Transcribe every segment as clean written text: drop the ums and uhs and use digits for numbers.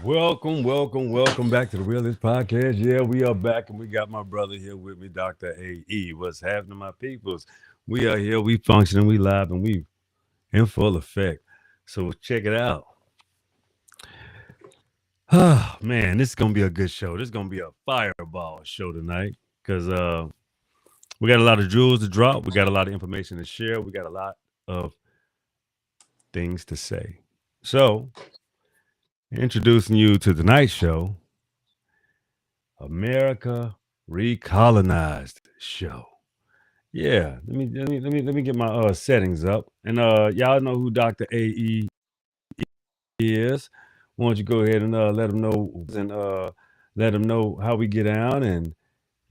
Welcome back to the Realist Podcast. Yeah, we are back and we got my brother here with me, Dr. AE. What's happening, my peoples? We are here, we functioning, we live, and we in full effect. So check it out. Oh man, this is gonna be a good show. This is gonna be a fireball show tonight. Cause we got a lot of jewels to drop, we got a lot of information to share, we got a lot of things to say. So introducing you to tonight's show, America Recolonized show. Yeah, let me get my settings up. And y'all know who Dr. AE is. Why don't you go ahead and let them know and let them know how we get down and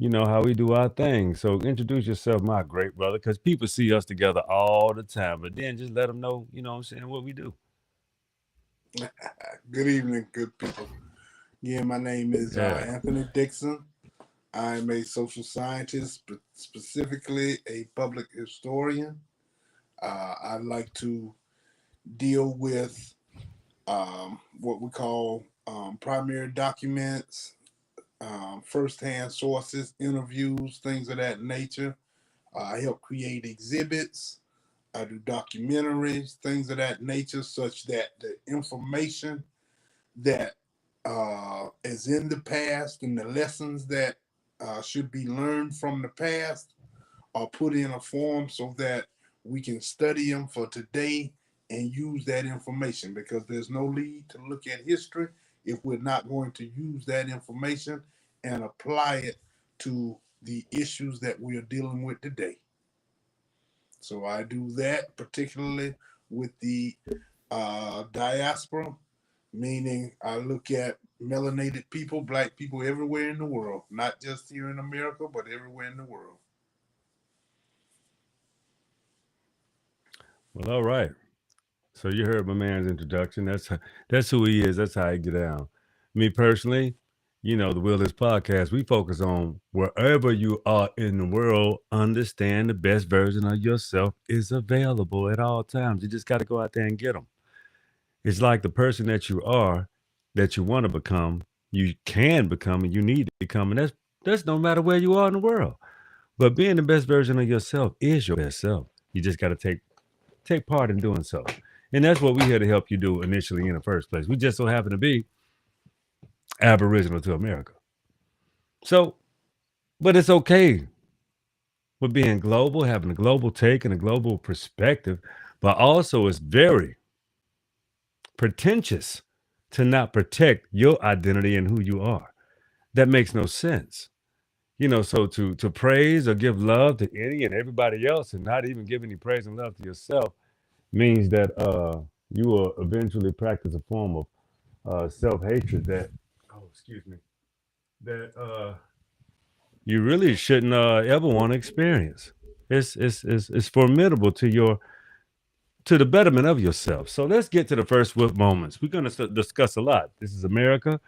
how we do our thing. So introduce yourself, my great brother, because people see us together all the time. But then just let them know, what I'm saying, what we do. Good evening, good people. Yeah, my name is Yeah. Anthony Dixon. I'm a social scientist, but specifically a public historian. I like to deal with what we call primary documents, firsthand sources, interviews, things of that nature. I help create exhibits. I do documentaries, things of that nature, such that the information that is in the past and the lessons that should be learned from the past are put in a form so that we can study them for today and use that information, because there's no need to look at history if we're not going to use that information and apply it to the issues that we are dealing with today. So I do that particularly with the diaspora, meaning I look at melanated people, black people everywhere in the world, not just here in America, but everywhere in the world. Well, all right. So you heard my man's introduction. That's who he is. That's how he get down. Me personally, the Wilderness Podcast, we focus on wherever you are in the world, understand the best version of yourself is available at all times. You just got to go out there and get them. It's like the person that you are, that you want to become, you can become, and you need to become, and that's no matter where you are in the world. But being the best version of yourself is your best self. You just got to take part in doing so. And that's what we're here to help you do initially in the first place. We just so happen to be aboriginal to America. So, but it's okay with being global, having a global take and a global perspective, but also it's very pretentious to not protect your identity and who you are. That makes no sense. So to praise or give love to any and everybody else and not even give any praise and love to yourself means that you will eventually practice a form of self-hatred that excuse me, that you really shouldn't ever want to experience. It's formidable to the betterment of yourself. So let's get to the first whip moments. We're going to discuss a lot. This is America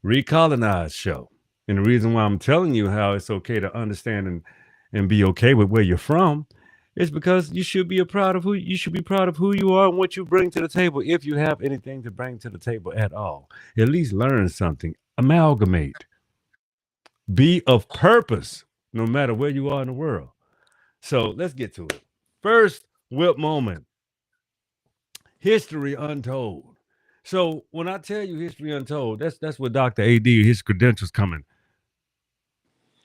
Recolonized show. And the reason why I'm telling you how it's okay to understand and be okay with where you're from is because you should be proud of who you are and what you bring to the table if you have anything to bring to the table at all. At least learn something, amalgamate, be of purpose no matter where you are in the world. So let's get to it. First whip moment, history untold. So when I tell you history untold, that's what Dr. AD, his credentials coming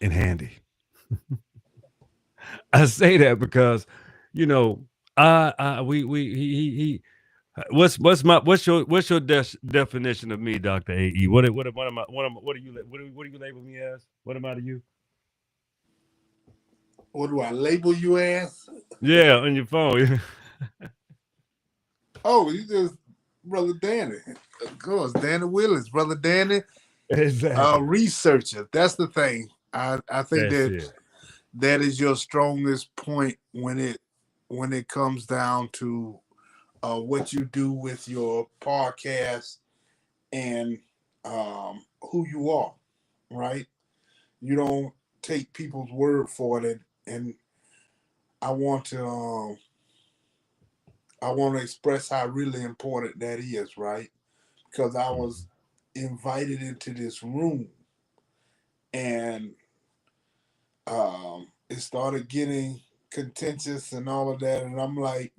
in handy. I say that because, you know, I we he what's your definition of me, Doctor AE? What am I what do you label me as? What am I to you? What do I label you as? Yeah, on your phone. Oh, you just Brother Danny. Of course, Danny Willis, Brother Danny, Exactly. researcher. That's the thing. I think That's that it. that is your strongest point when it comes down to what you do with your podcast and who you are, right? You don't take people's word for it, and I want to I want to express how really important that is, right? Because I was invited into this room, and it started getting contentious and all of that. And I'm like,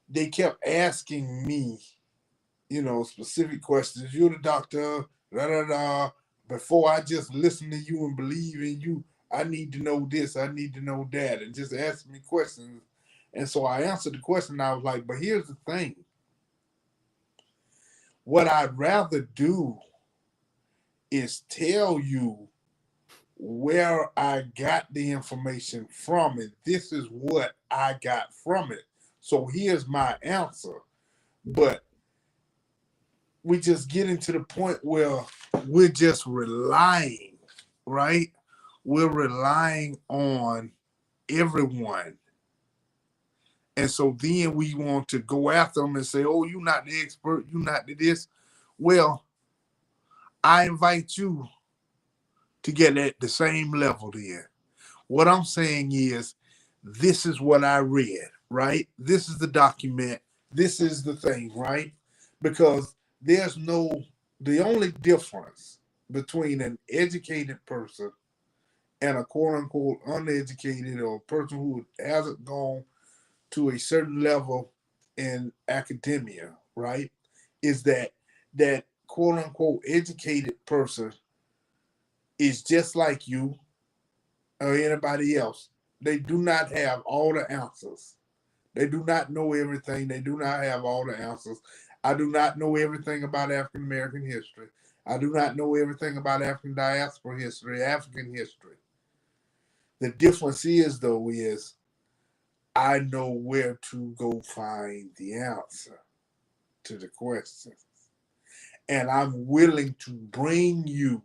they kept asking me, specific questions. You're the doctor, da da da. Before I just listen to you and believe in you, I need to know this, I need to know that, and just ask me questions. And so I answered the question. I was like, but here's the thing: what I'd rather do is tell you where I got the information from, and this is what I got from it. So here's my answer. But we just getting to the point where we're just relying, right? We're relying on everyone. And so then we want to go after them and say, oh, you're not the expert, you're not the this. Well, I invite you to get at the same level then. What I'm saying is, this is what I read, right? This is the document. This is the thing, right? Because there's no, the only difference between an educated person and a quote unquote uneducated or a person who hasn't gone to a certain level in academia, right? Is that quote unquote educated person is just like you or anybody else. They do not have all the answers. They do not know everything. They do not have all the answers. I do not know everything about African American history. I do not know everything about African diaspora history, African history. The difference is, though, is I know where to go find the answer to the questions. And I'm willing to bring you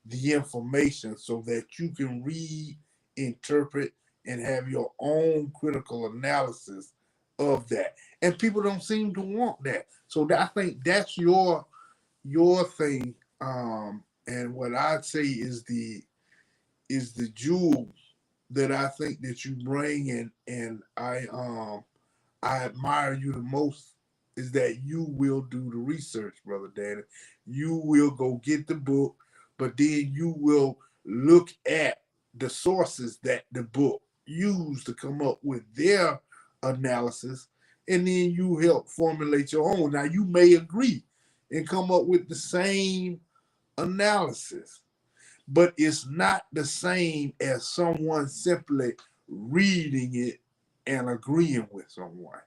the information so that you can read, interpret, and have your own critical analysis of that. And people don't seem to want that. So I think that's your thing. And what I'd say is the jewel that I think that you bring in, and I admire you the most, is that you will do the research, brother Danny. You will go get the book, but then you will look at the sources that the book used to come up with their analysis, and then you help formulate your own. Now you may agree and come up with the same analysis, but it's not the same as someone simply reading it and agreeing with someone.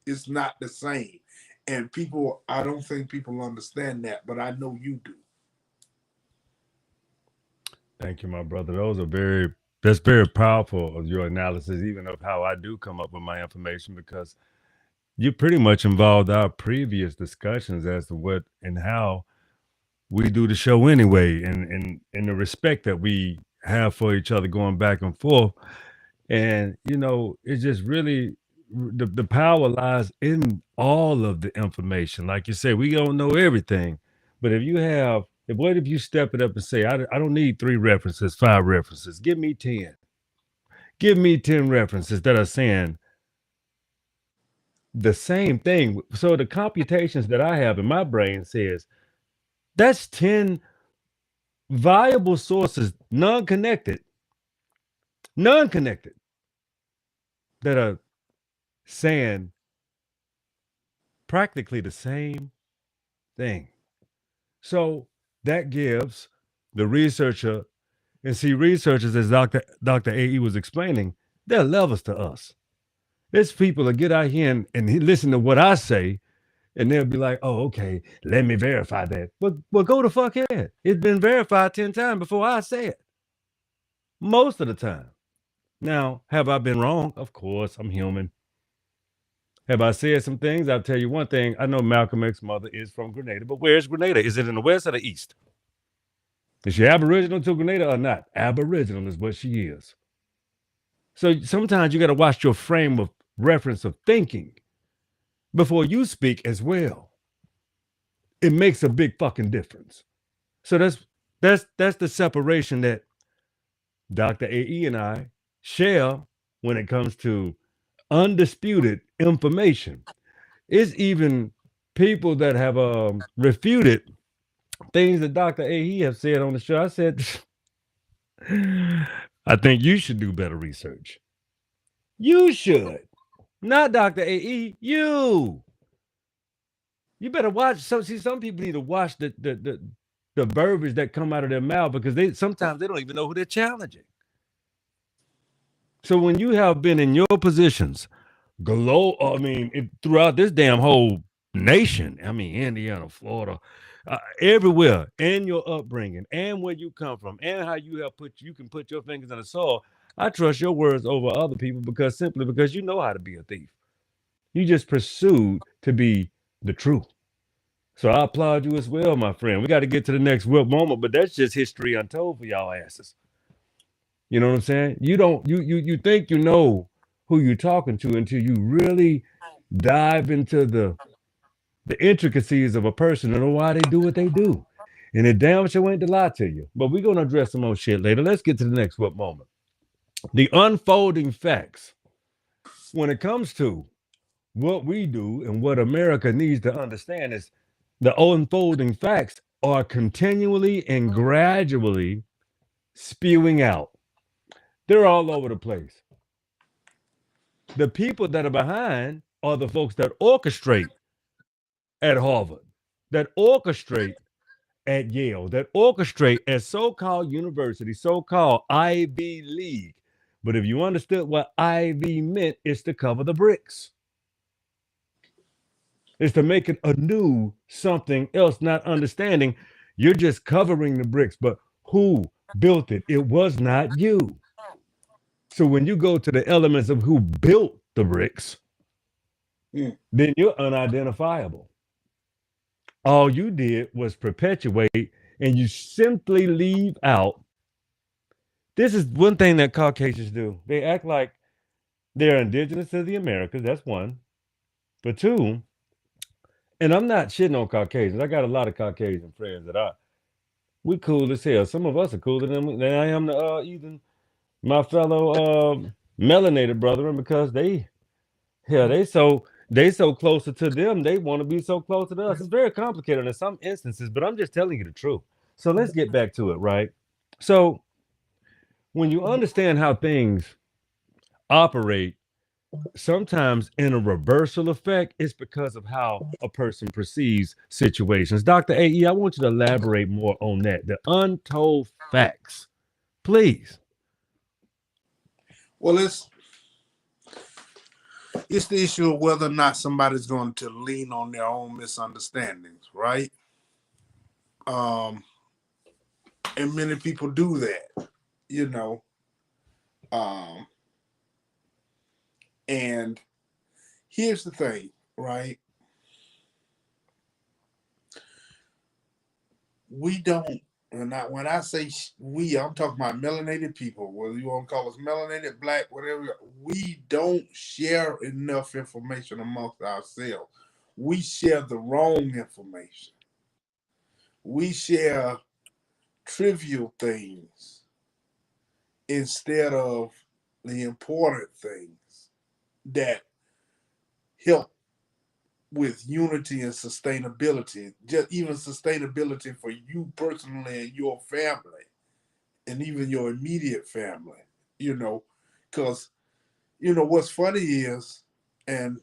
It's not the same. And people, I don't think people understand that, but I know you do. Thank you, my brother. That's very powerful of your analysis, even of how I do come up with my information, because you pretty much involved our previous discussions as to what and how we do the show anyway, and the respect that we have for each other going back and forth. And it's just really the power lies in all of the information. Like you say, we don't know everything, but what if you step it up and say, I don't need 3 references, 5 references, give me 10. Give me 10 references that are saying the same thing. So the computations that I have in my brain says that's 10 viable sources, non-connected, that are saying practically the same thing. So that gives the researcher, and see, researchers, as Dr. AE was explaining, they're levels to us. There's people that get out here and listen to what I say, and they'll be like, oh, okay, let me verify that. But go the fuck ahead. It's been verified 10 times before I say it, most of the time. Now, have I been wrong? Of course, I'm human. Have I said some things? I'll tell you one thing. I know Malcolm X's mother is from Grenada, but where's Grenada? Is it in the west or the east? Is she aboriginal to Grenada or not? Aboriginal is what she is. So sometimes you got to watch your frame of reference of thinking before you speak as well. It makes a big fucking difference. So that's the separation that Dr. AE and I share when it comes to undisputed information. It's even people that have refuted things that Dr. A. have said on the show. I said, I think you should do better research. You should. Not Dr. A. You. You better watch. Some people need to watch the verbiage that come out of their mouth because they sometimes they don't even know who they're challenging. So when you have been in your positions, throughout this damn whole nation, I mean, Indiana, Florida, everywhere, and your upbringing, and where you come from, and how you can put your fingers in the soil. I trust your words over other people simply because you know how to be a thief. You just pursued to be the truth. So I applaud you as well, my friend. We got to get to the next whip moment, but that's just history untold for y'all asses. You know what I'm saying? You don't you think you know who you're talking to until you really dive into the intricacies of a person and know why they do what they do. And it damn sure ain't to lie to you. But we're gonna address some more shit later. Let's get to the next whip moment. The unfolding facts. When it comes to what we do and what America needs to understand is the unfolding facts are continually and gradually spewing out. They're all over the place. The people that are behind are the folks that orchestrate at Harvard, that orchestrate at Yale, that orchestrate at so-called university, so-called Ivy League. But if you understood what Ivy meant, it's to cover the bricks. It's to make it anew something else, not understanding you're just covering the bricks. But who built it? It was not you. So when you go to the elements of who built the bricks, Mm. then you're unidentifiable. All you did was perpetuate and you simply leave out. This is one thing that Caucasians do. They act like they're indigenous to the Americas. That's one. But two, and I'm not shitting on Caucasians. I got a lot of Caucasian friends we cool as hell. Some of us are cooler than I am to even my fellow melanated brethren because they so closer to them, they want to be so close to us. It's very complicated in some instances, but I'm just telling you the truth. So let's get back to it, right? So when you understand how things operate, sometimes in a reversal effect, it's because of how a person perceives situations. Dr. AE, I want you to elaborate more on that. The untold facts, please. Well, it's the issue of whether or not somebody's going to lean on their own misunderstandings, right? Um, and many people do that, you know. Um, and here's the thing, right? We don't, when I say we, I'm talking about melanated people, whether you want to call us melanated, black, whatever. We don't share enough information amongst ourselves. We share the wrong information. We share trivial things instead of the important things that help with unity and sustainability, just even sustainability for you personally and your family, and even your immediate family, you know, because what's funny is, and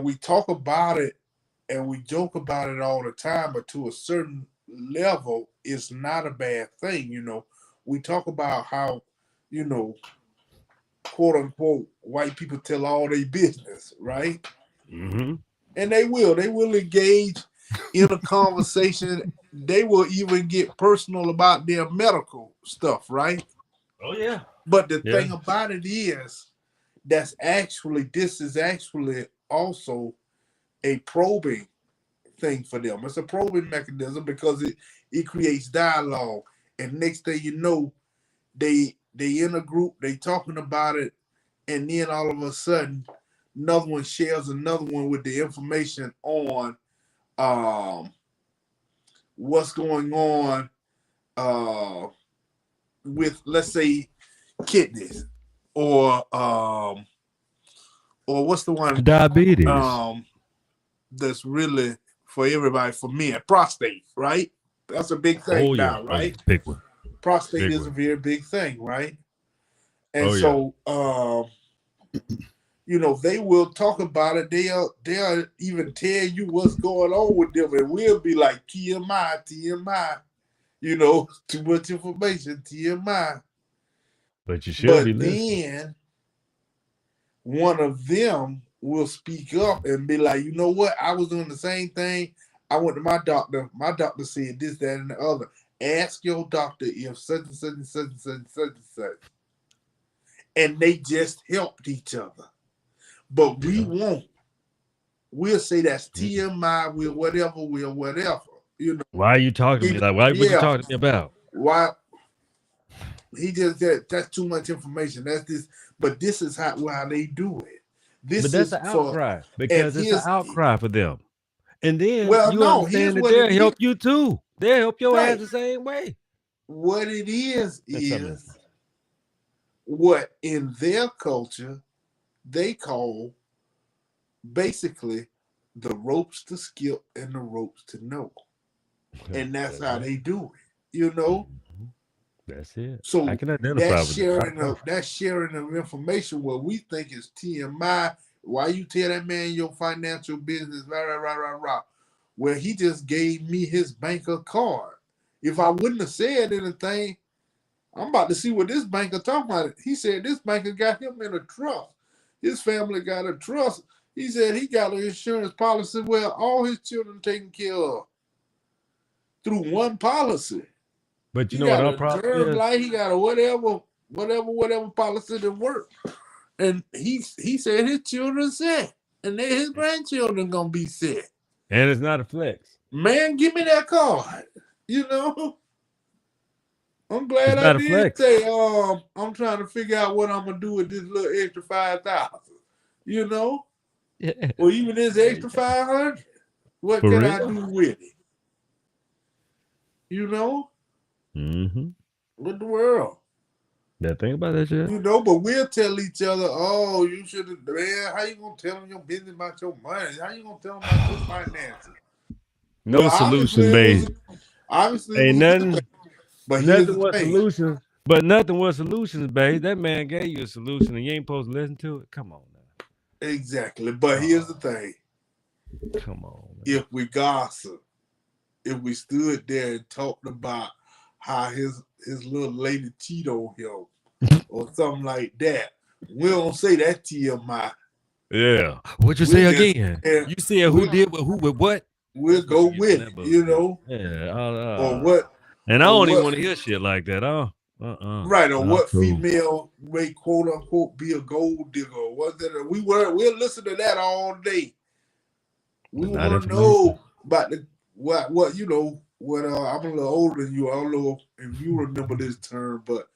we talk about it and we joke about it all the time, but to a certain level, it's not a bad thing. We talk about how, you know, quote unquote, white people tell all their business, right? Mm-hmm. And they will engage in a conversation. They will even get personal about their medical stuff, right? Oh yeah. But the Yeah. thing about it is, this is actually also a probing thing for them. It's a probing mechanism because it creates dialogue. And next thing you know, they in a group, they talking about it, and then all of a sudden another one shares another one with the information on um, what's going on uh, with, let's say, kidneys, or what's the one, Diabetes. um, that's really for everybody, for men. Prostate, right? That's a big thing Oh yeah. now, Oh yeah. right? Big one. Prostate Big is a one. very big thing, right? And Oh yeah. so, they will talk about it. They'll even tell you what's going on with them, and we'll be like TMI, TMI. Too much information, TMI. But you should be But listening. then one of them will speak up and be like, you know what? I was doing the same thing. I went to my doctor. My doctor said this, that, and the other. Ask your doctor if such and such and such and such and such and such. And they just helped each other. But we Yeah. won't. We'll say that's Mm-mm. TMI, we're whatever. Why are you talking to me? Like, why would you Yeah. talk to me about? Why he just said that's too much information. That's this, but this is how they do it. But This that's is an for outcry and because it's an here's outcry for them. And then well, you no, here's understand that what it they'll is. help you too. They'll help your ass Right. the same way. What it is That's something else. what in their culture they call basically the ropes to skip and the ropes to know. And that's how they do it. Mhm. That's it. I So can identify that with that. sharing of information what we think is TMI. Why you tell that man your financial business, rah. Well, he just gave me his banker card. If I wouldn't have said anything, I'm about to see what this banker talking about. He said this banker got him in a trust. His family got a trust. He said he got an insurance policy where all his children taken care of through one policy. But you He know what got our a problem term is? life. He got a whatever policy that work. And he said his children set, and then his grandchildren gonna be set. And it's not a flex. Man, give me that card. I'm glad It's I not a did flex. say, I'm trying to figure out what I'm gonna do with this little extra 5,000. Yeah. Or even this extra 500. What For can I real? do with it? You know, Mm-hmm. with the world. Yeah, think about that shit. But we'll tell each other, oh, you should have, man, how you gonna tell them your business about your money? How you gonna tell them about your finances? No Well, solution based. obviously it Ain't was a good thing. nothing. But here's Nothing the was thing. solutions. But nothing was solutions based. That man gave you a solution, and you ain't supposed to listen to it. Come on now. Exactly. But here's the Oh, thing. come on, man. If we gossip, if we stood there and talked about how his little lady cheated on him or something like that, we don't say that TMI. Yeah. What'd you We'll say just again? You said who we'll, did with who with what? we'll That's what go you get from with that it, bullshit. Yeah. or what And I or don't even what want to hear shit like that. Oh, right, or not what cool. female may quote unquote be a gold digger. What that we'll listen to that all day. We But not want to information. know about what what I'm a little older than you. I don't know if you remember this term, but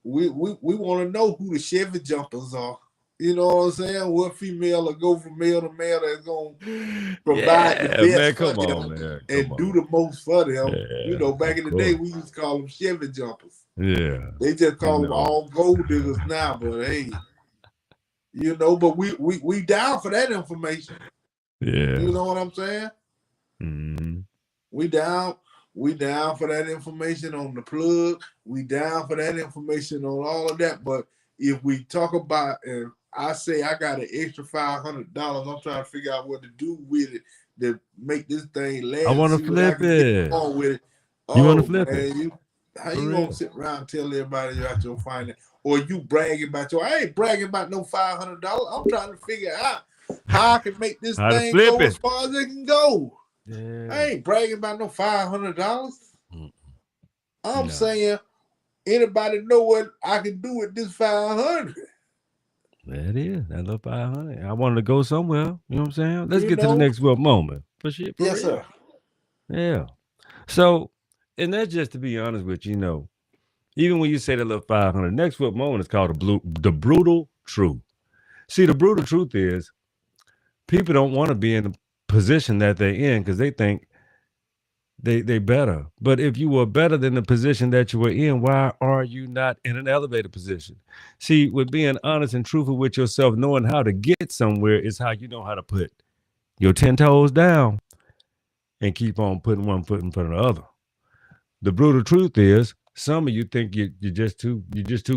we want to know who the Chevy jumpers are. You know what I'm saying? What female will go from male to male that's gonna provide the Yeah, best man. for Come on, them man. Come and do on. the most for them. Yeah, Back of in the day course. we used to call them Chevy jumpers. Yeah. They just You call them know. all gold diggers now, but hey, but we down for that information. Yeah. You know what I'm saying? Mm-hmm. We down. We down for that information on the plug. We down for that information on all of that. But if we talk about, and I say I got an extra $500, I'm trying to figure out what to do with it to make this thing I last. want to See what I flip can get it. on with it. You want to Oh flip it? man, how For you gonna real. sit around and tell everybody about your finance, or you bragging about your? I ain't bragging about no $500. I'm trying to figure out how I can make this How to thing flip go as it? far as it can go. I Yeah. ain't bragging about no $500. Mm, I'm no. saying anybody know what I can do with this 500. That is. That little 500. I wanted to go somewhere. You know what I'm saying? Let's You get to the know? next real moment. For shit, for Yes, real. sir. Yeah. So, and that's just to be honest with you, even when you say that little 500, next real moment is called the brutal truth. See, the brutal truth is people don't want to be in the position that they're in because they think they better. But if you were better than the position that you were in, why are you not in an elevated position? See, with being honest and truthful with yourself, knowing how to get somewhere is how you know how to put, your 10 toes down, and keep on putting one foot in front of the other. The brutal truth is, some of you think you're just too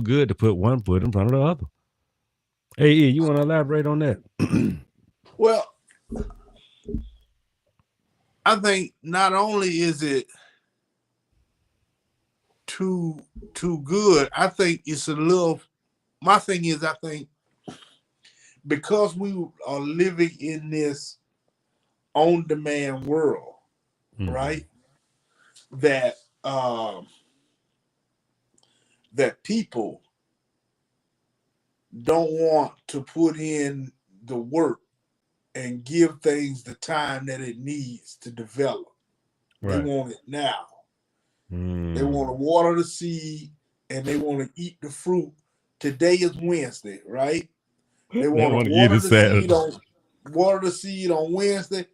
good to put one foot in front of the other. Hey, E, you want to elaborate on that? Well, I think not only is it too too good, I think it's a little. My thing is, I think because we are living in this on-demand world, Mm-hmm. right? That that people don't want to put in the work and give things the time that it needs to develop. They Right. want it now. They want to Mm. water the seed and they want to eat the fruit. Today is Wednesday, right? They They want to want to eat water it the seed Saturday. on Wednesday.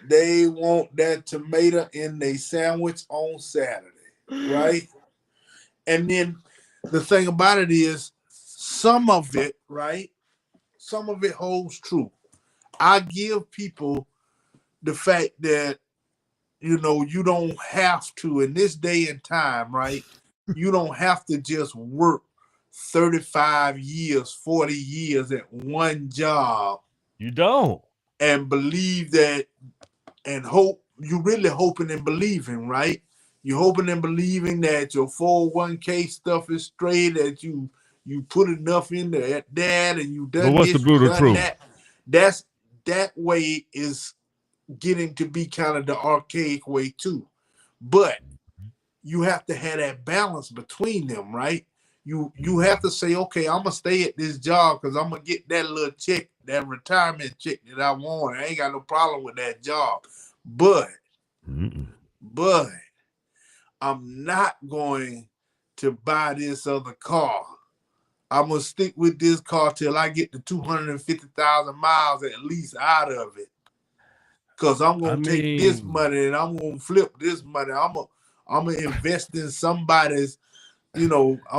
They want that tomato in their sandwich on Saturday, right? And then the thing about it is, some of it, right? Some of it holds true. I give people the fact that you don't have to in this day and time, right? You don't have to just work 35 years, 40 years at one job You don't. and believe that and hope you really hoping and believing, right? You're hoping and believing that your 401k stuff is straight, that you put enough in there at that and you But done what's the this, you brutal done truth? that. That's that way is getting to be kind of the archaic way too. But you have to have that balance between them, right? You have to say, okay, I'm gonna stay at this job because I'm gonna get that little check, that retirement check that I want. I ain't got no problem with that job. But Mm-mm. but I'm not going to buy this other car. I'm gonna stick with this car till I get to 250,000 miles at least out of it. Cause I'm I gonna take this mean, money and I'm gonna flip this money. I'm gonna invest in somebody's. I'm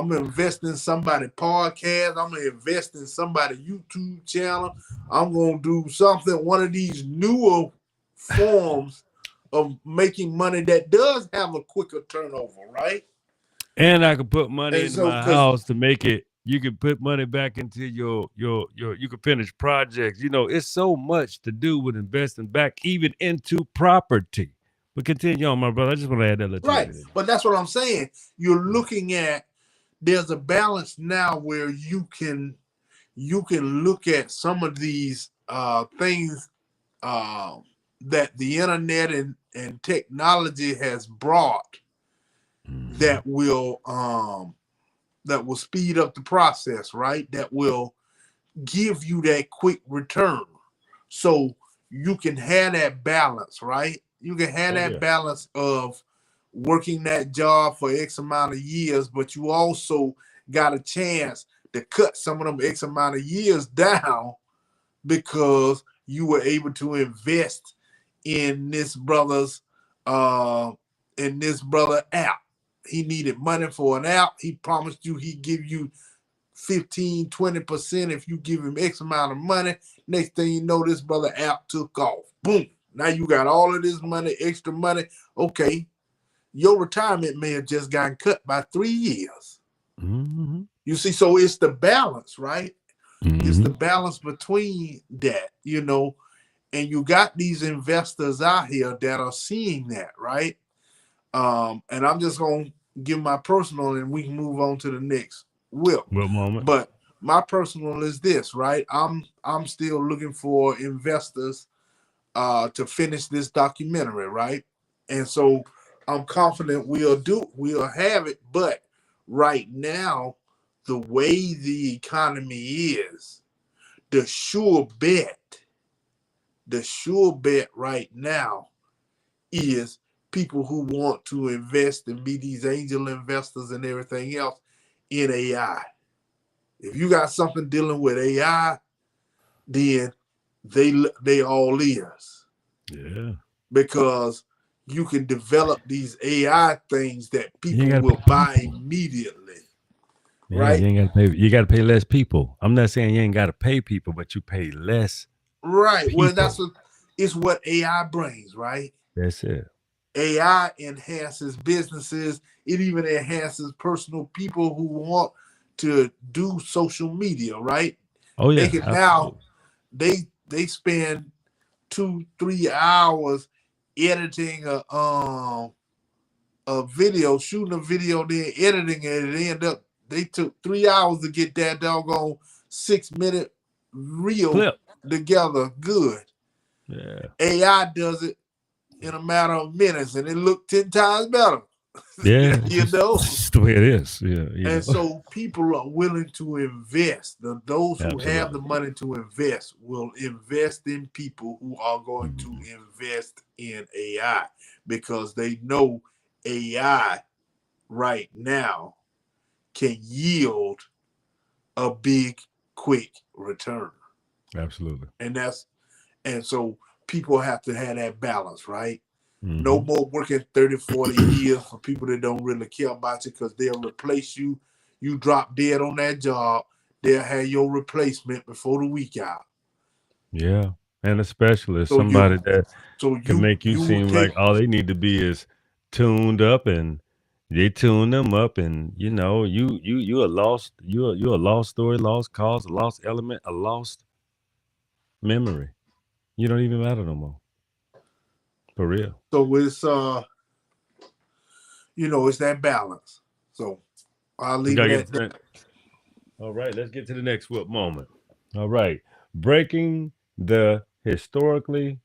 gonna invest in somebody's podcast. I'm gonna invest in somebody's YouTube channel. I'm gonna do something. One of these newer forms of making money that does have a quicker turnover, right? and I could put money And into so, my because house to make it. You can put money back into your. You can finish projects. It's so much to do with investing back, even into property. But continue on, my brother. I just want to add that little right, tidbit in but that's what I'm saying. You're looking at there's a balance now where you can look at some of these things uh, that the internet and technology has brought there. that will speed up the process, right? That will give you that quick return. So you can have that balance, right? You can have Oh that yeah. balance of working that job for X amount of years, but you also got a chance to cut some of them X amount of years down because you were able to invest in this brother's uh in this brother app. He needed money for an app. He promised you he'd give you 15, 20% if you give him X amount of money. Next thing you know, this brother app took off. Boom. Now you got all of this money, extra money. Okay. Your retirement may have just gotten cut by 3 years. Mm-hmm. You see, so it's the balance, right? It's the Mm-hmm. balance between that. And you got these investors out here that are seeing that, right? And I'm just gonna give my personal, and we can move on to the next whip. What moment? But my personal is this, right? I'm still looking for investors to finish this documentary, right? And so I'm confident we'll have it. But right now, the way the economy is, the sure bet, the sure bet right now is people who want to invest and be these angel investors and everything else in AI. If you got something dealing with AI, then they all ears Yeah. because you can develop these AI things that You ain't people got to will pay buy people. immediately, Yeah, right? you ain't got to pay. You got to pay less people. I'm not saying you ain't got to pay people, but you pay less Right. Well, people. It's what AI brings, right? That's it. AI enhances businesses. It even enhances personal people who want to do social media, right? Oh They yeah, can now absolutely. they spend 2-3 hours editing a video, shooting a video, then editing it, and they end up they took 3 hours to get that doggone 6 minute reel Clip. together good. Yeah. AI does it in a matter of minutes and it looked 10 times better. Yeah, it's you just, know? it's just the way it is. Yeah, And so people are willing to invest. Those who have absolutely. the money to invest will invest in people who are going to Mhm. invest in AI because they know AI right now can yield a big, quick return. Absolutely. And so people have to have that balance, right? No Hmm. more working 30, 40 years for people that don't really care about you because they'll replace you. You drop dead on that job, they'll have your replacement before the week out. Yeah, and a specialist, So you somebody that so can you make you you seem take like all they need to be is tuned up, and they tune them up, and you a lost you a lost story, lost cause, a lost element, a lost memory. You don't even matter no more. For real. so it's that balance. So I'll We leave gotta it get at into that. that. All right, let's get to the next whoop moment. All right. Breaking the historically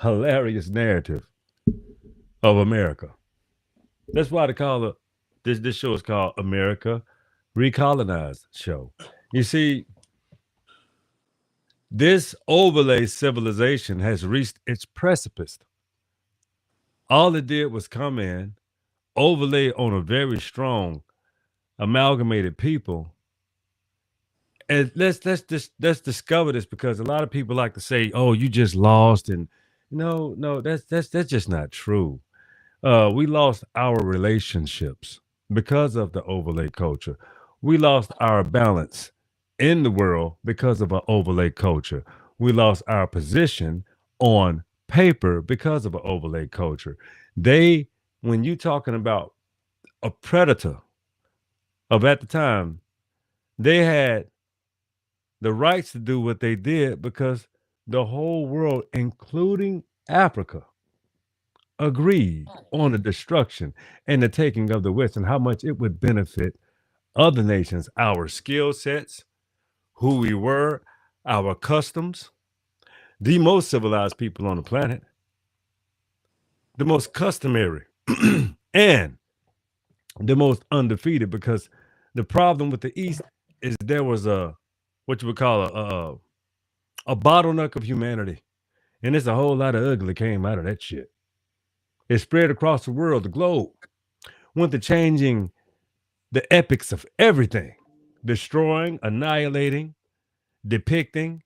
hilarious narrative of America. That's why they call it this show is called America Recolonized show. You see, this overlay civilization has reached its precipice. All it did was come in, overlay on a very strong amalgamated people. And let's discover this because a lot of people like to say, "Oh, you just lost," and no, that's just not true. We lost our relationships because of the overlay culture. We lost our balance in the world because of an overlay culture. We lost our position on paper because of an overlay culture. They, when you talking about a predator of at the time, they had the rights to do what they did because the whole world, including Africa, agreed on the destruction and the taking of the West and how much it would benefit other nations, our skill sets, who we were, our customs, the most civilized people on the planet, the most customary, and the most undefeated. Because the problem with the East is there was a what you would call a bottleneck of humanity, and there's a whole lot of ugly came out of that shit. It spread across the world, the globe, went to changing the epics of everything, destroying, annihilating, depicting,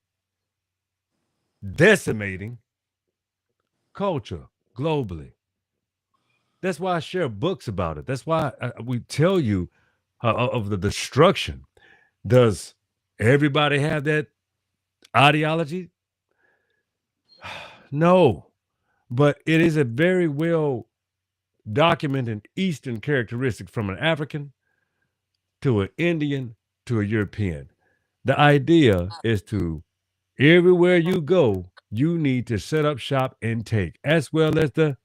decimating culture globally. That's why I share books about it. That's why we tell you of the destruction. Does everybody have that ideology? No, but it is a very well documented Eastern characteristic from an African to an Indian to a European. The idea is to everywhere you go, you need to set up shop and take, as well as the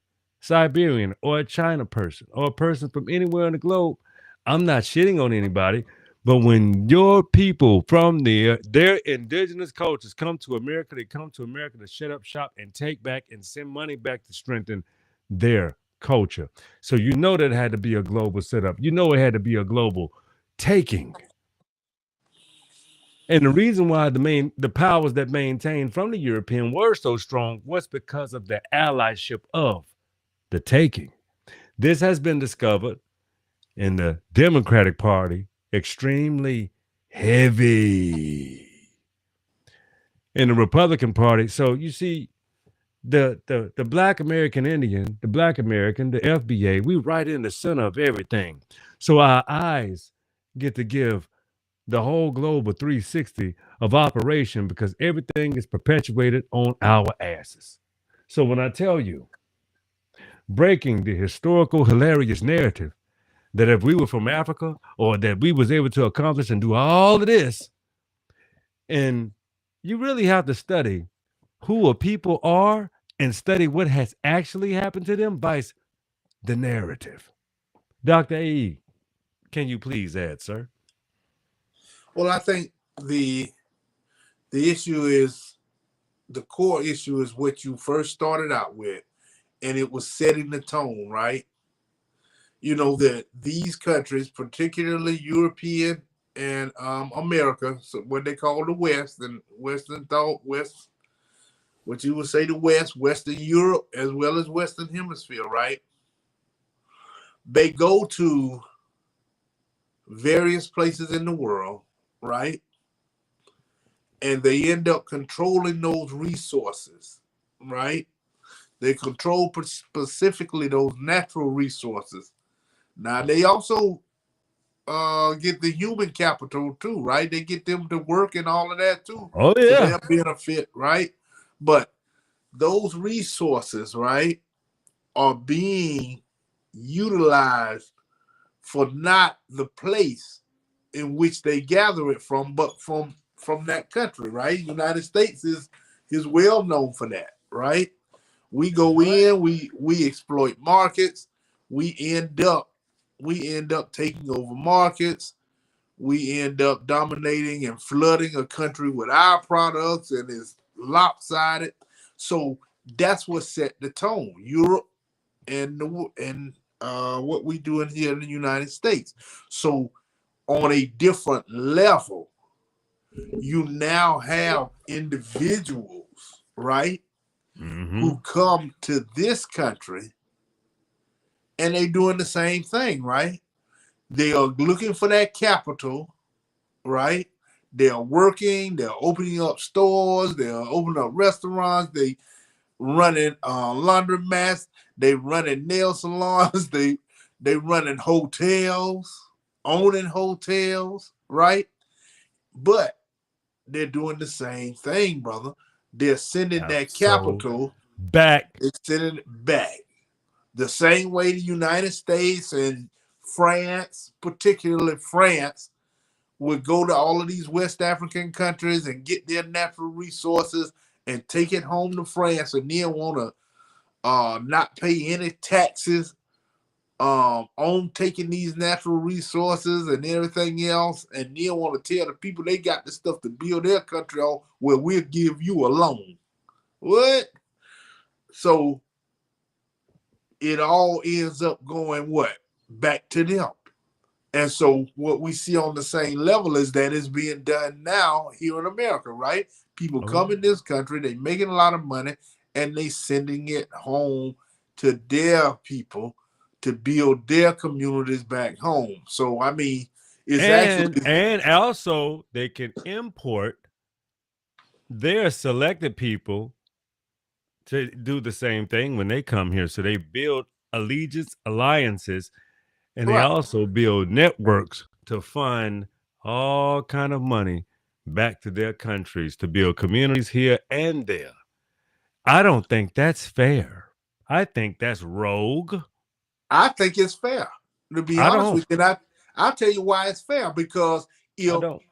Siberian or a China person or a person from anywhere in the globe. I'm not shitting on anybody, but when your people from their indigenous cultures come to America, they come to America to set up shop and take back and send money back to strengthen their culture. So you know that it had to be a global setup. You know it had to be a global taking. And the reason why the powers that maintained from the European were so strong was because of the allyship of the taking. This has been discovered in the Democratic Party extremely heavy. In the Republican Party, so you see the Black American Indian, the Black American, the FBA, we right in the center of everything. So our eyes get to give the whole globe a 360 of operation because everything is perpetuated on our asses. So when I tell you, breaking the historical hilarious narrative that if we were from Africa or that we was able to accomplish and do all of this, and you really have to study who a people are and study what has actually happened to them, vice the narrative. Dr. A.E., can you please add, sir? Well, I think the the issue is the core issue is what you first started out with, and it was setting the tone, right? You know that these countries, particularly European and America, so what they call the West and Western thought, West, what you would say the West, Western Europe, as well as Western Hemisphere, right? They go to various places in the world, right? And they end up controlling those resources, right? They control specifically those natural resources. Now they also get the human capital too, right? They get them to work and all of that too Oh, to yeah. their benefit, right? But those resources, right, are being utilized for not the place in which they gather it from, but from that country, right? United States is well known for that, right? We That's go right. in, we exploit markets, we end up taking over markets, we end up dominating and flooding a country with our products, and it's lopsided. So that's what set the tone. Europe and what we do in here in the United States. So on a different level, you now have individuals, right, Mm-hmm. who come to this country and they doing the same thing, right? They are looking for that capital, right? They are working, they're opening up stores, they're opening up restaurants, they running laundromats, they running nail salons, they running hotels, owning hotels, right? But they're doing the same thing, brother. They're sending that So capital, back. they're sending it back. The same way the United States and France, particularly France, would go to all of these West African countries and get their natural resources and take it home to France and then want to not pay any taxes on taking these natural resources and everything else, and then want to tell the people they got the stuff to build their country on, well, we'll give you a loan. What? So it all ends up going what? Back to them. And so what we see on the same level is that it's being done now here in America, right? People Oh, yeah. come in this country, they making a lot of money, and they sending it home to their people to build their communities back home. So I mean, it's And actually and also they can import their selected people to do the same thing when they come here. So they build allegiance alliances, and they right. also build networks to fund all kind of money back to their countries to build communities here and there. I don't think that's fair. I think that's rogue. I think it's fair. To be I honest don't. with you, and I'll tell you why it's fair. Because I if don't.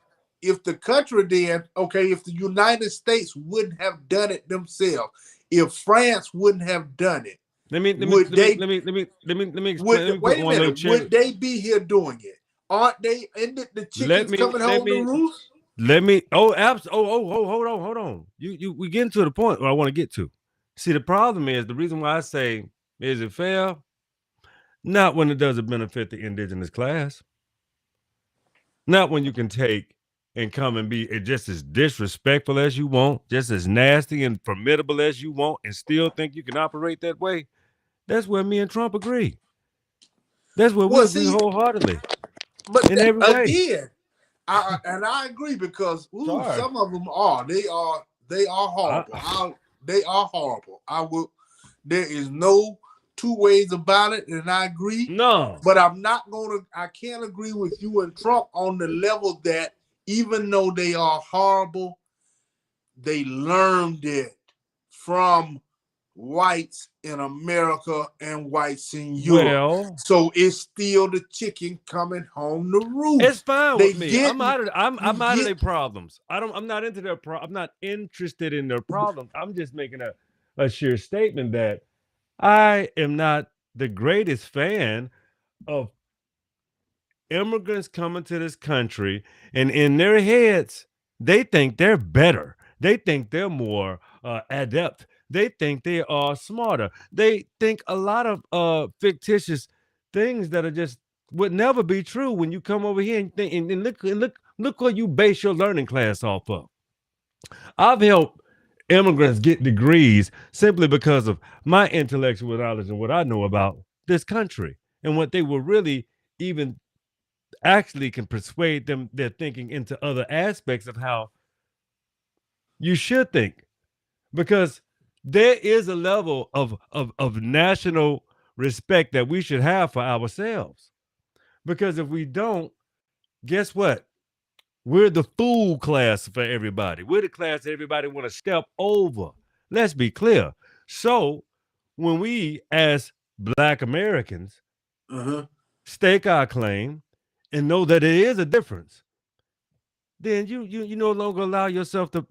if the country did, okay, if the United States wouldn't have done it themselves, if France wouldn't have done it, Let me let me would let me they let me let me let me let me would explain. Let me put wait a one little minute, cherry. would they be here doing it? Aren't they? Isn't the Let chickens me coming let home to me roost? let me. Oh, hold on. You we getting to the point where I want to get to. See, the problem is the reason why I say is it fair? Not when it doesn't benefit the indigenous class. Not when you can take and come and be just as disrespectful as you want, just as nasty and formidable as you want, and still think you can operate that way. That's where me and Trump agree. That's where we Well, agree see, wholeheartedly but in every way. again, I agree because Sorry. some of them are they are I, horrible. They are horrible. I will. There is no two ways about it, and I agree. no. But I'm not gonna. I can't agree with you and Trump on the level that even though they are horrible, they learned it from whites in America and whites in Europe. Well, So it's still the chicken coming home to it's roost. fine They with me. getting I'm we out of get their problems. I'm not into their I'm not interested in their problems. I'm just making a sheer statement that I am not the greatest fan of immigrants coming to this country, and in their heads they think they're better, they think they're more adept, they think they are smarter, they think a lot of fictitious things that are just would never be true when you come over here and think and look what you base your learning class off of. I've helped immigrants get degrees simply because of my intellectual knowledge and what I know about this country and what they were really even actually can persuade them their thinking into other aspects of how you should think, because there is a level of national respect that we should have for ourselves, because if we don't, guess what, we're the fool class for everybody, we're the class that everybody want to step over. Let's be clear. So when we as black Americans uh-huh. stake our claim and know that there is a difference, then you no longer allow yourself to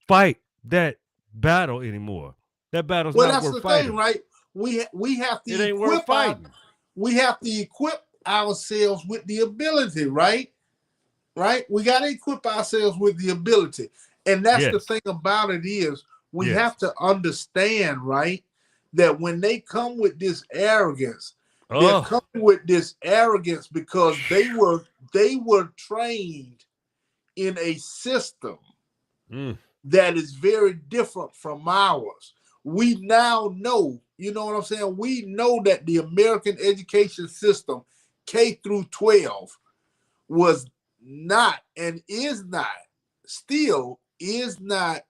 fight that battle anymore. That battle's Well, not that's worth the thing, fighting. right? We have It to ain't worth equip our fighting. we have to equip ourselves with the ability, right? Right? We got to equip ourselves with the ability. And that's the Yes. thing about it is we Yes. have to understand, right? That when they come with this arrogance, they're Oh. coming with this arrogance because they were trained in a system Mm. that is very different from ours. We now know, you know what I'm saying? We know that the American education system, K through 12, was not and is not, still is not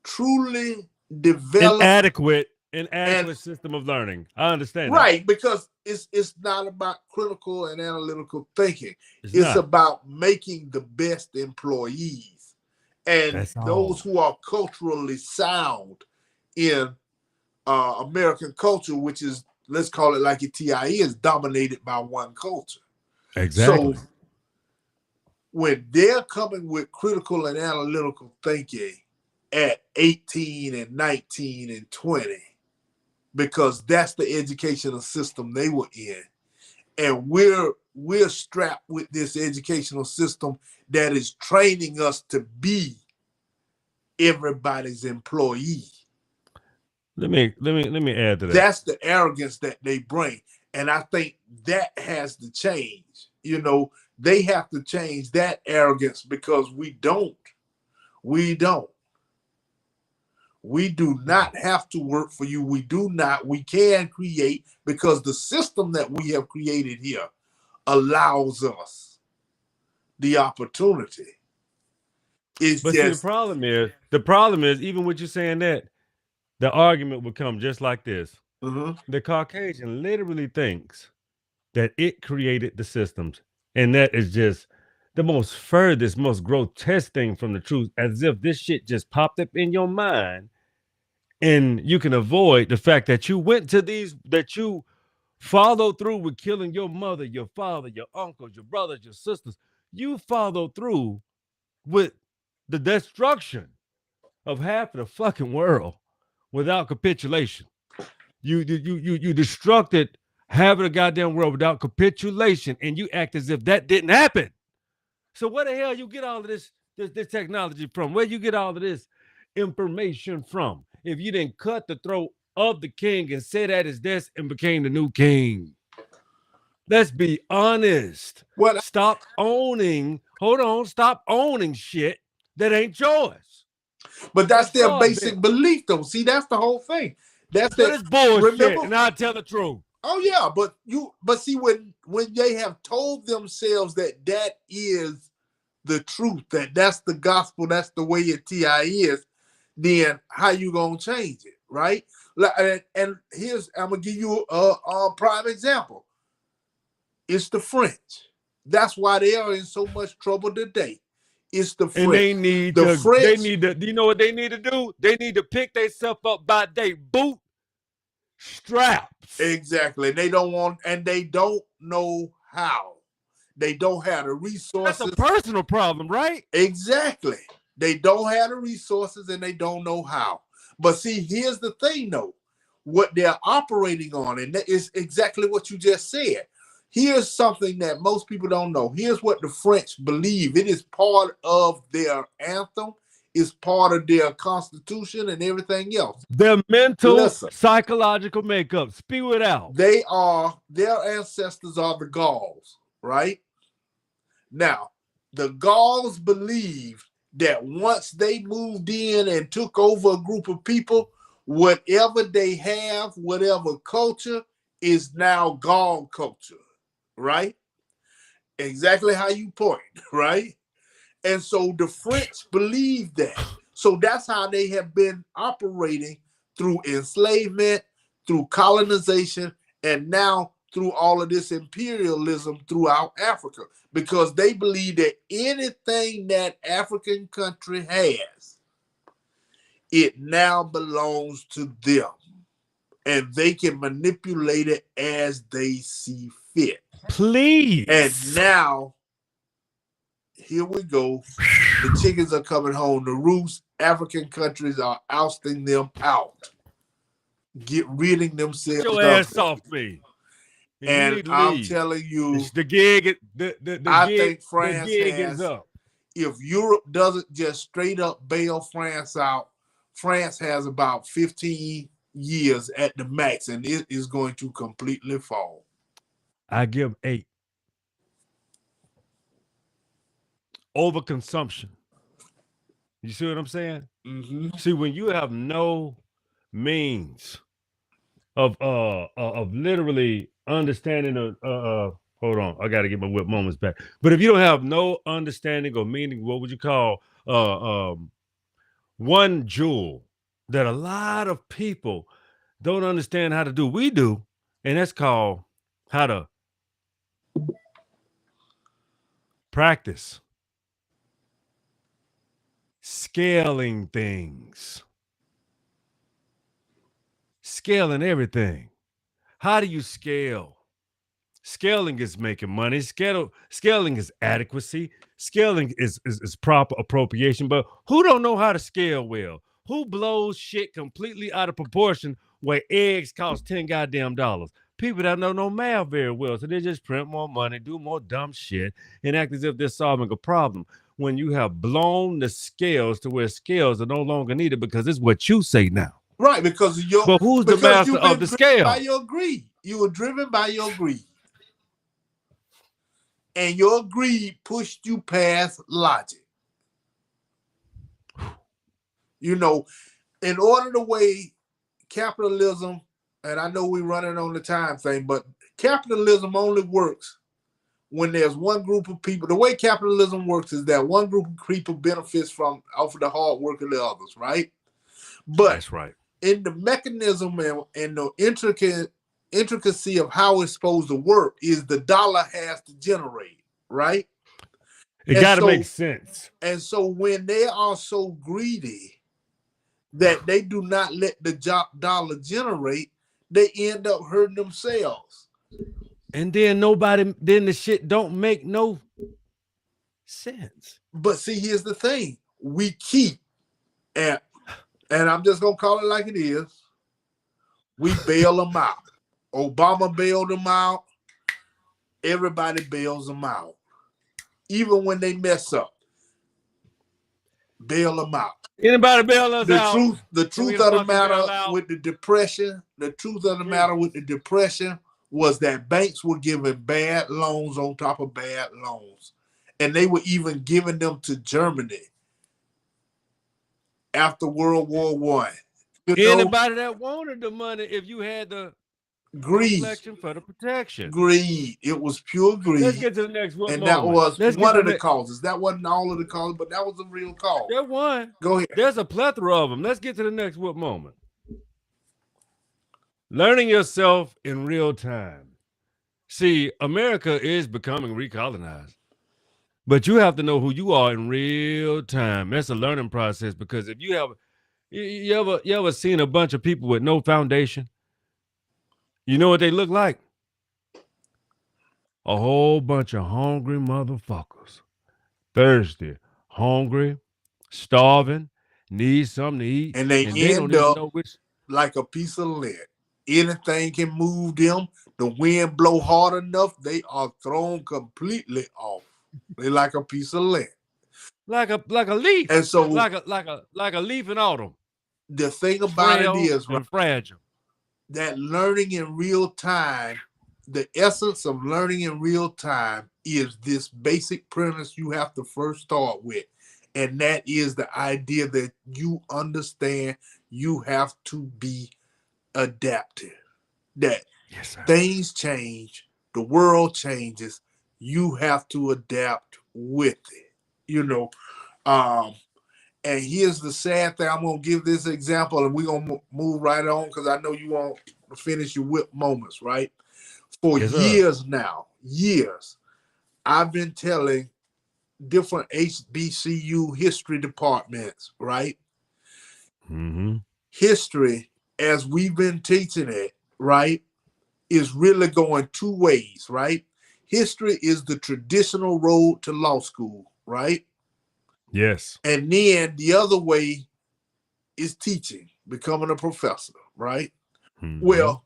truly developed and Inadequate system of learning. I understand that. right, because it's not about critical and analytical thinking. It's It's not. about making the best employees and That's those all. who are culturally sound in American culture, which is, let's call it like it TIE, is dominated by one culture. So Exactly. when they're coming with critical and analytical thinking at 18 and 19 and 20, because that's the educational system they were in, and we're strapped with this educational system that is training us to be everybody's employee. Let me add to that. That's the arrogance that they bring. And I think that has to change. You know, they have to change that arrogance because we don't. We don't. We do not have to work for you. We do not. We can create because the system that we have created here allows us the opportunity. It's But see, just, the problem is, even with you saying that, the argument would come just like this. uh-huh. The Caucasian literally thinks that it created the systems. And that is just the most furthest, most grotesque thing from the truth, as if this shit just popped up in your mind and you can avoid the fact that you went to these, that you followed through with killing your mother, your father, your uncles, your brothers, your sisters. You followed through with the destruction of half of the fucking world without capitulation. You destructed half of the goddamn world without capitulation, and you act as if that didn't happen. So where the hell you get all of this technology from? Where you get all of this information from? If you didn't cut the throat of the king and sit at his desk and became the new king. Let's be honest. Well, Stop owning, hold on, stop owning shit that ain't yours. but that's That's their fraud, basic Bill. belief, though. See, that's the whole thing. That's But that. it's bullshit, Remember, and I'll tell the truth. oh yeah, but see, when they have told themselves that that is the truth, that that's the gospel, that's the way it ti is, then how you gonna change it, right? And here's, I'm gonna give you a prime example. It's the French. That's why they are in so much trouble today. It's the And French. they need to, you know what they need to do? They need to pick themselves up by their boot straps. Exactly. They don't know how. They don't have the resources. That's a personal problem, right? Exactly. They don't have the resources and they don't know how. But see, here's the thing though. What they're operating on, and that is exactly what you just said. Here's something that most people don't know. Here's what the French believe. It is part of their anthem, it's part of their constitution and everything else. Their mental, psychological makeup. Spew it out. Their ancestors are the Gauls, right? Now, the Gauls believed that once they moved in and took over a group of people, whatever they have, whatever culture is now Gaul culture, right? Exactly how you point, right? And so the French believe that. So that's how they have been operating through enslavement, through colonization, and now through all of this imperialism throughout Africa, because they believe that anything that African country has, it now belongs to them, and they can manipulate it as they see fit. Please. And now, here we go. The chickens are coming home to roost. African countries are ousting them out, ridding themselves Get your ass off me. And I'm telling you, it's the gig. I think France the gig is up. If Europe doesn't just straight up bail France out, France has about 15 years at the max, and it is going to completely fall. I give 8. Overconsumption. You see what I'm saying? Mm-hmm. See, when you have no means of literally understanding hold on, I got to get my whip moments back. But if you don't have no understanding or meaning, what would you call one jewel that a lot of people don't understand how to do? We do, and that's called how to practice scaling things, scaling everything. How do you scale? Scaling is making money. Scaling is adequacy. Scaling is proper appropriation. But who don't know how to scale well? Who blows shit completely out of proportion where eggs cost 10 goddamn dollars? People that don't know math very well. So they just print more money, do more dumb shit, and act as if they're solving a problem. When you have blown the scales to where scales are no longer needed because it's what you say now. Right, because but who's the master of the scale? By your greed. You were driven by your greed. And your greed pushed you past logic. You know, in order to weigh capitalism, and I know we're running on the time thing, but capitalism only works when there's one group of people. The way capitalism works is that one group of people benefits from off of the hard work of the others, right? But that's right. In the mechanism and the intricacy of how it's supposed to work is the dollar has to generate, right? It got to make sense. And so when they are so greedy that they do not let the dollar generate, they end up hurting themselves. And then the shit don't make no sense. But see, here's the thing. We keep, and I'm just going to call it like it is, we bail them out. Obama bailed them out. Everybody bails them out. Even when they mess up, bail them out. Anybody bail us out? The truth of the matter with the depression, was that banks were giving bad loans on top of bad loans. And they were even giving them to Germany after World War I. Anybody that wanted the money, if you had the greed for the protection. Greed. It was pure greed. Let's get to the next one. And that was one of the causes. That wasn't all of the causes, but that was the real cause. That one. Go ahead. There's a plethora of them. Let's get to the next what moment. Learning yourself in real time. See, America is becoming recolonized. But you have to know who you are in real time. That's a learning process because if you have you ever seen a bunch of people with no foundation, you know what they look like? A whole bunch of hungry motherfuckers. Thirsty, hungry, starving, need something to eat, And they and they don't end even up know which. like a piece of lead. Anything can move them. The wind blow hard enough, they are thrown completely off. They like a piece of lead. Like a leaf, And so like a leaf in autumn, the thing about it frail is, right, and fragile. that learning in real time, the essence of learning in real time is this basic premise you have to first start with. And that is the idea that you understand you have to be adaptive. That Yes, sir. things change, the world changes, you have to adapt with it. You know, um, and here's the sad thing. I'm gonna give this example, and we're gonna move right on because I know you want to finish your whip moments, right? For Yes, sir. years now, years, I've been telling different HBCU history departments, right? Mm-hmm. History, as we've been teaching it, right, is really going two ways, right? History is the traditional road to law school, right? Yes. And then the other way is teaching, becoming a professor, right? Mm-hmm. Well,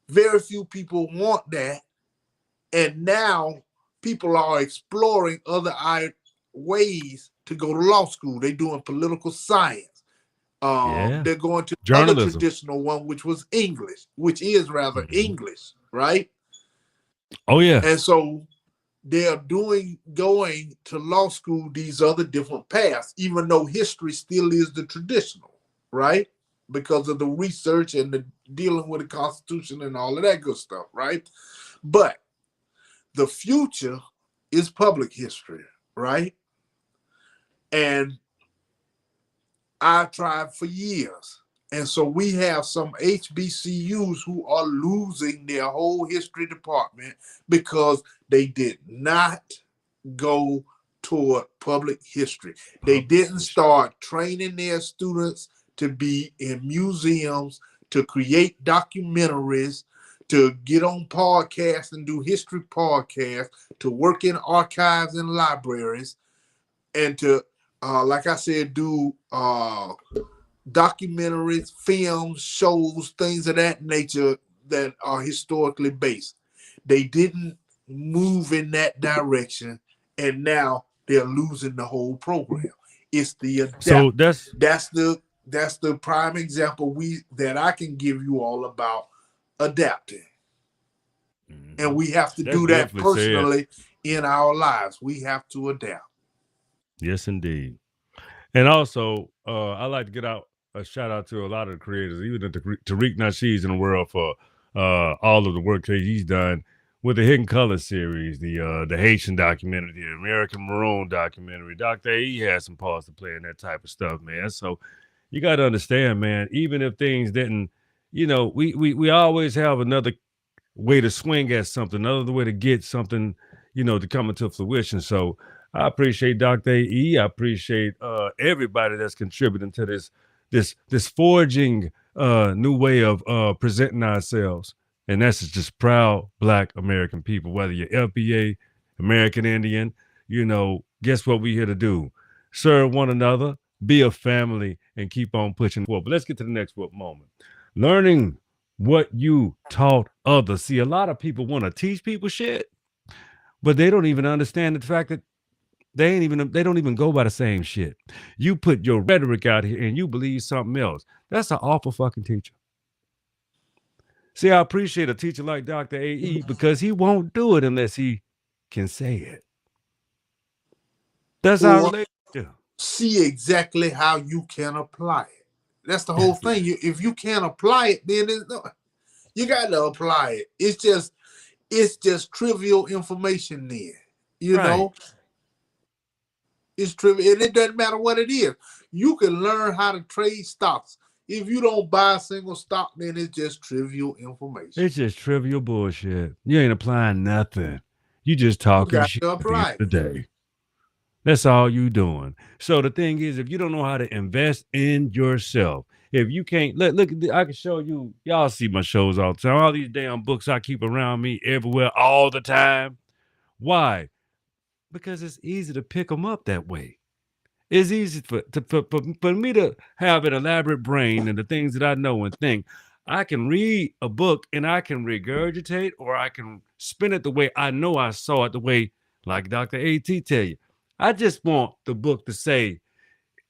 very few people want that. And now people are exploring other ways to go to law school. They're doing political science. Yeah. They're going to the other Journalism. traditional one, which was English, which is rather Mm-hmm. English, right? Oh And yes. so they're going to law school these other different paths, even though history still is the traditional, right? Because of the research and the dealing with the Constitution and all of that good stuff, right? But the future is public history, right? And I tried for years. And so we have some HBCUs who are losing their whole history department because they did not go toward public history. They Public didn't history. start training their students to be in museums, to create documentaries, to get on podcasts and do history podcasts, to work in archives and libraries, and to, like I said, do documentaries, films, shows, things of that nature that are historically based. They didn't move in that direction, and now they're losing the whole program. It's the So adapt. that's That's the prime example we that I can give you all about adapting, and hmm we have to that's do that beautifully said. personally in our lives. We have to adapt. Yes, indeed. And also, I like to get out a shout out to a lot of the creators, even to Tariq Nasheed's in the world for all of the work that he's done with the Hidden Color series, the Haitian documentary, the American Maroon documentary. Dr. E has some parts to play in that type of stuff, man. So you got to understand, man. Even if things didn't, we always have another way to swing at something, another way to get something, to come into fruition. So I appreciate Dr. E. I appreciate everybody that's contributing to this forging new way of presenting ourselves. And that's just proud Black American people, whether you're FBA, American Indian, guess what we're here to do? Serve one another, be a family, and keep on pushing forward. But let's get to the next moment. Learning what you taught others. See, a lot of people want to teach people shit, but they don't even understand the fact that they don't even go by the same shit. You put your rhetoric out here and you believe something else. That's an awful fucking teacher. See, I appreciate a teacher like Dr. AE because he won't do it unless he can say it. That's our Or relationship. see exactly how you can apply it. That's the whole That's it. thing. If you can't apply it, then you got to apply it. It's just trivial information. Then you Right. know it's trivial, and it doesn't matter what it is. You can learn how to trade stocks. If you don't buy a single stock, then it's just trivial information. It's just trivial bullshit. You ain't applying nothing. You just You talking got shit to at the end apply of it. the day. That's all you doing. So the thing is, if you don't know how to invest in yourself, if you can't look at I can show you, y'all see my shows all the time. All these damn books I keep around me everywhere all the time. Why? Because it's easy to pick them up that way. It's easy for me to have an elaborate brain and the things that I know and think. I can read a book and I can regurgitate or I can spin it the way I know I saw it, the way like Dr. AT tell you. I just want the book to say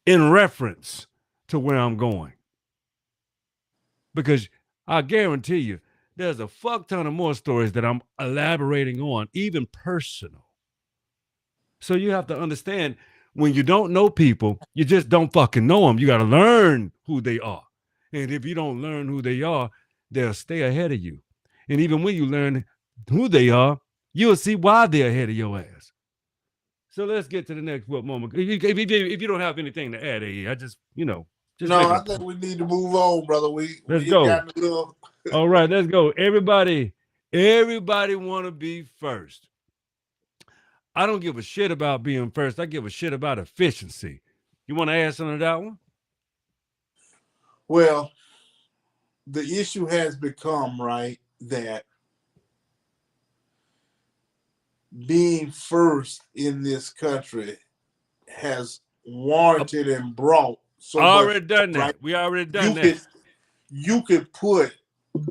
in reference to where I'm going. Because I guarantee you, there's a fuck ton of more stories that I'm elaborating on, even personal. So you have to understand when you don't know people, you just don't fucking know them. You got to learn who they are. And if you don't learn who they are, they'll stay ahead of you. And even when you learn who they are, you'll see why they're ahead of your ass. So let's get to the next what moment. If you don't have anything to add, AE, I just, just No, making I a think point. we need to move on, brother. We Let's we go. got a little. All right, let's go. Everybody want to be first. I don't give a shit about being first. I give a shit about efficiency. You want to add something to that one? Well, the issue has become right that being first in this country has warranted and brought so much, Already done right? that. We already done You that. could you could put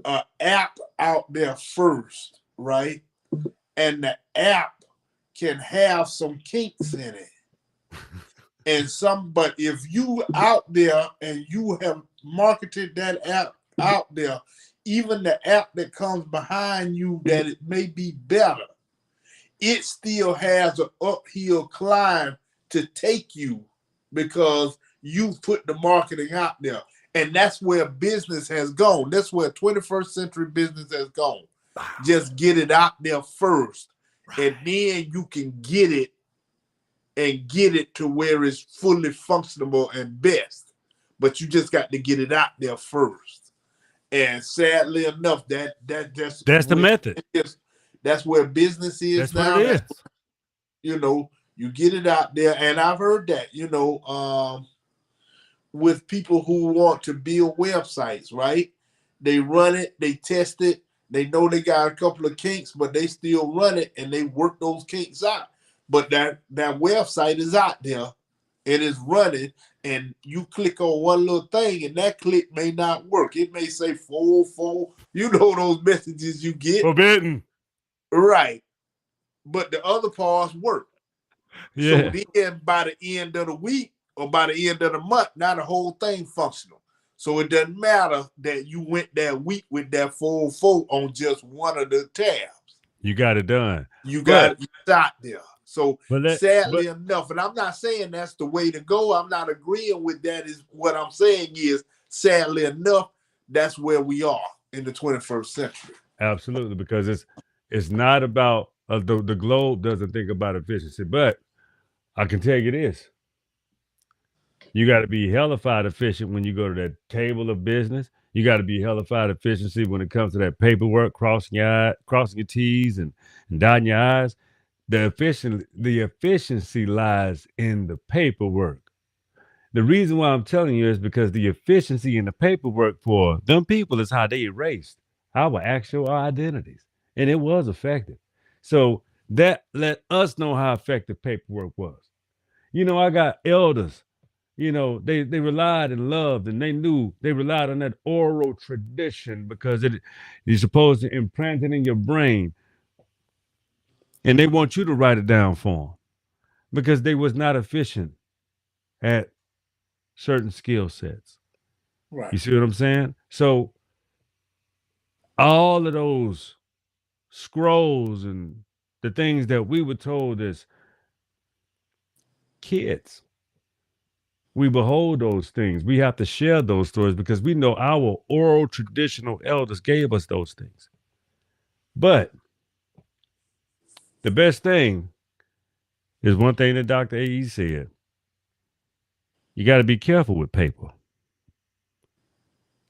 an app out there first, right? And the app can have some kinks in it. But if you out there and you have marketed that app out there, even the app that comes behind you that it may be better, it still has an uphill climb to take you because you put the marketing out there. And that's where business has gone. That's where 21st century business has gone. Wow. Just get it out there first. Right. And then you can get it to where it's fully functional and best. But you just got to get it out there first. And sadly enough, that's the method. That's where business is That's what it now. is. You get it out there. And I've heard that, with people who want to build websites, right? They run it, they test it, they know they got a couple of kinks, but they still run it and they work those kinks out. But that website is out there, it is running, and you click on one little thing and that click may not work. It may say 404. You know those messages you get. Forbidden. Right. But the other parts work. Yeah. So then by the end of the week or by the end of the month, now the whole thing functional. So it doesn't matter that you went that week with that 404 on just one of the tabs. You got it done. You got it out there. So sadly enough, and I'm not saying that's the way to go. I'm not agreeing with that. Is what I'm saying is sadly enough, that's where we are in the 21st century. Absolutely, because it's not about the globe doesn't think about efficiency, but I can tell you this. You got to be hellified efficient when you go to that table of business. You got to be hellified efficiency when it comes to that paperwork, crossing your T's and dotting your I's. The efficiency lies in the paperwork. The reason why I'm telling you is because the efficiency in the paperwork for them people is how they erased our actual identities. And it was effective. So that let us know how effective paperwork was. I got elders, they relied and loved and they knew they relied on that oral tradition because you're supposed to implant it in your brain. And they want you to write it down for them because they was not efficient at certain skill sets. Right. You see what I'm saying? So all of those scrolls and the things that we were told as kids, we behold those things. We have to share those stories because we know our oral traditional elders gave us those things. But the best thing is one thing that Dr. A.E. said. You got to be careful with paper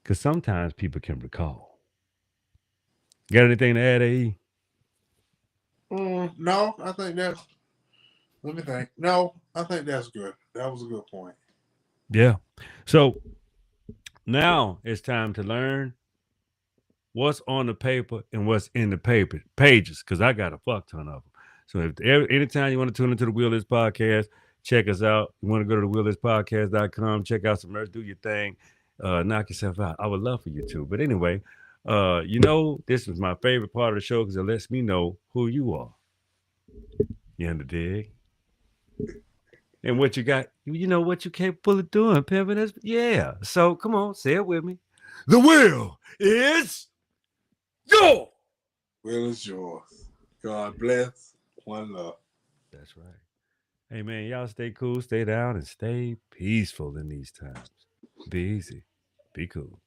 because sometimes people can recall. Got anything to add, A.E.? No, I think Let me think. No, I think that's good. That was a good point. Yeah. So now it's time to learn what's on the paper and what's in the paper pages, because I got a fuck ton of them. So anytime you want to tune into the Wheel List Podcast, check us out. You want to go to the wheellistpodcast.com, check out some merch, do your thing, knock yourself out. I would love for you to. But anyway, this is my favorite part of the show because it lets me know who you are. You understand? And what you got, what you're capable of doing, pimping. Yeah. So come on, say it with me. The wheel is yours. Will is yours. God bless. One love. That's right. Hey man, y'all stay cool, stay down, and stay peaceful in these times. Be easy. Be cool.